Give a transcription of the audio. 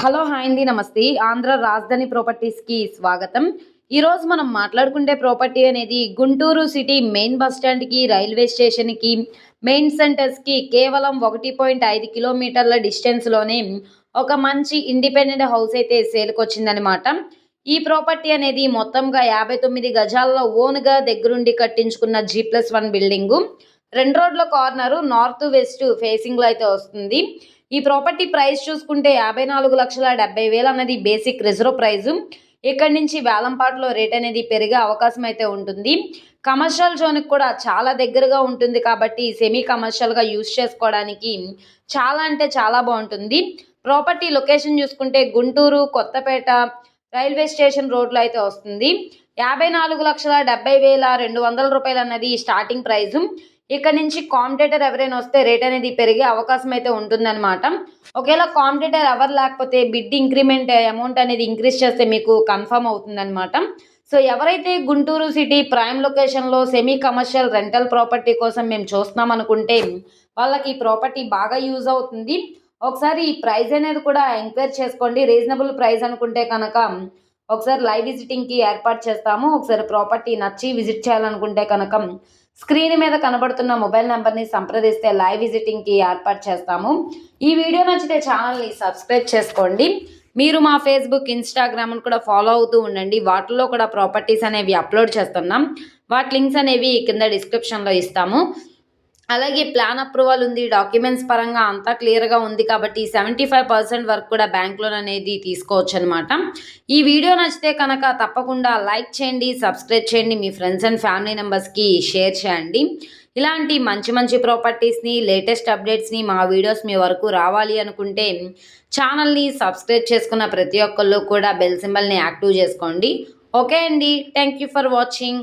Hello hi అండి నమస్తే. ఆంధ్ర రాజధాని ప్రాపర్టీస్‌కి స్వాగతం. ఈరోజు మనం మాట్లాడుకుంటే ప్రాపర్టీ అనేది గుంటూరు సిటీ మెయిన్ బస్ స్టాండ్‌కి, రైల్వే స్టేషన్‌కి, మెయిన్ సెంటర్స్‌కి కేవలం 1.5 కిలోమీటర్ల డిస్టెన్స్‌లోనే ఒక మంచి ఇండిపెండెంట్ హౌస్ అయితే సేల్‌కొచ్చిందనమాట. ఈ ప్రాపర్టీ అనేది మొత్తంగా 59 గజాల్లో ఓన్‌గా దగ్గరుండి కట్టించుకున్న జీ+1 బిల్డింగు. 2 రోడ్ల కార్నరు నార్త్ వెస్ట్ ఫేసింగ్‌లో అయితే వస్తుంది. ఈ ప్రాపర్టీ ప్రైస్ చూసుకుంటే 54,70,000 అన్నది బేసిక్ రిజర్వ్ ప్రైజు. ఇక్కడి నుంచి వేలంపాటలో రేట్ అనేది పెరిగే అవకాశం అయితే ఉంటుంది. కమర్షియల్ జోన్‌కి కూడా చాలా దగ్గరగా ఉంటుంది కాబట్టి సెమీ కమర్షియల్‌గా యూజ్ చేసుకోవడానికి చాలా అంటే చాలా బావుంటుంది. ప్రాపర్టీ లొకేషన్ చూసుకుంటే గుంటూరు, కొత్తపేట రైల్వే స్టేషన్ రోడ్‌లో అయితే వస్తుంది. రూ. 54,70,200 అన్నది స్టార్టింగ్ ప్రైజు. ఇక్కడ నుంచి కాంపిటీటర్ ఎవరైనా వస్తే రేట్ అనేది పెరిగే అవకాశం అయితే ఉంటుందన్నమాట. ఒకవేళ కాంపిటీటర్ ఎవరు లేకపోతే బిడ్ ఇంక్రిమెంట్ అమౌంట్ అనేది ఇంక్రీజ్ చేస్తే మీకు కన్ఫర్మ్ అవుతుందన్నమాట. సో ఎవరైతే గుంటూరు సిటీ ప్రైమ్ లొకేషన్‌లో సెమీ కమర్షియల్ రెంటల్ ప్రాపర్టీ కోసం మేము చూస్తున్నాం అనుకుంటే వాళ్ళకి ఈ ప్రాపర్టీ బాగా యూజ్ అవుతుంది. ఒకసారి ఈ ప్రైస్ అనేది కూడా ఎంక్వైరీ చేసుకోండి. రీజనబుల్ ప్రైస్ అనుకుంటే కనుక ఒకసారి లైవ్ విజిటింగ్‌కి ఏర్పాటు చేస్తాము. ఒకసారి ప్రాపర్టీ నచ్చి విజిట్ చేయాలనుకుంటే కనుక స్క్రీన్ మీద కనబడుతున్న మొబైల్ నంబర్‌ని సంప్రదిస్తే లైవ్ విజిటింగ్‌కి ఏర్పాటు చేస్తాము. ఈ వీడియో నచ్చితే ఛానల్‌ని సబ్స్క్రైబ్ చేసుకోండి. మీరు మా ఫేస్‌బుక్, ఇన్‌స్టాగ్రామ్‌ను కూడా ఫాలో అవుతూ ఉండండి. వాటిల్లో కూడా ప్రాపర్టీస్ అనేవి అప్‌లోడ్ చేస్తున్నాం. వాటి లింక్స్ అనేవి కింద డిస్క్రిప్షన్‌లో ఇస్తాము. అలాగే ప్లాన్ అప్రూవల్ ఉంది. డాక్యుమెంట్స్ పరంగా అంతా క్లియర్‌గా ఉంది కాబట్టి 75% వరకు కూడా బ్యాంక్ లోన్ అనేది తీసుకోవచ్చనమాట. ఈ వీడియో నచ్చితే కనుక తప్పకుండా లైక్ చేయండి, సబ్స్క్రైబ్ చేయండి. మీ ఫ్రెండ్స్ అండ్ ఫ్యామిలీ మెంబర్స్‌కి షేర్ చేయండి. ఇలాంటి మంచి మంచి ప్రాపర్టీస్‌ని, లేటెస్ట్ అప్డేట్స్‌ని మా వీడియోస్ మీ వరకు రావాలి అనుకుంటే ఛానల్‌ని సబ్స్క్రైబ్ చేసుకున్న ప్రతి ఒక్కళ్ళు కూడా బెల్ సింబల్‌ని యాక్టివ్ చేసుకోండి. ఓకే అండి. Thank you for watching.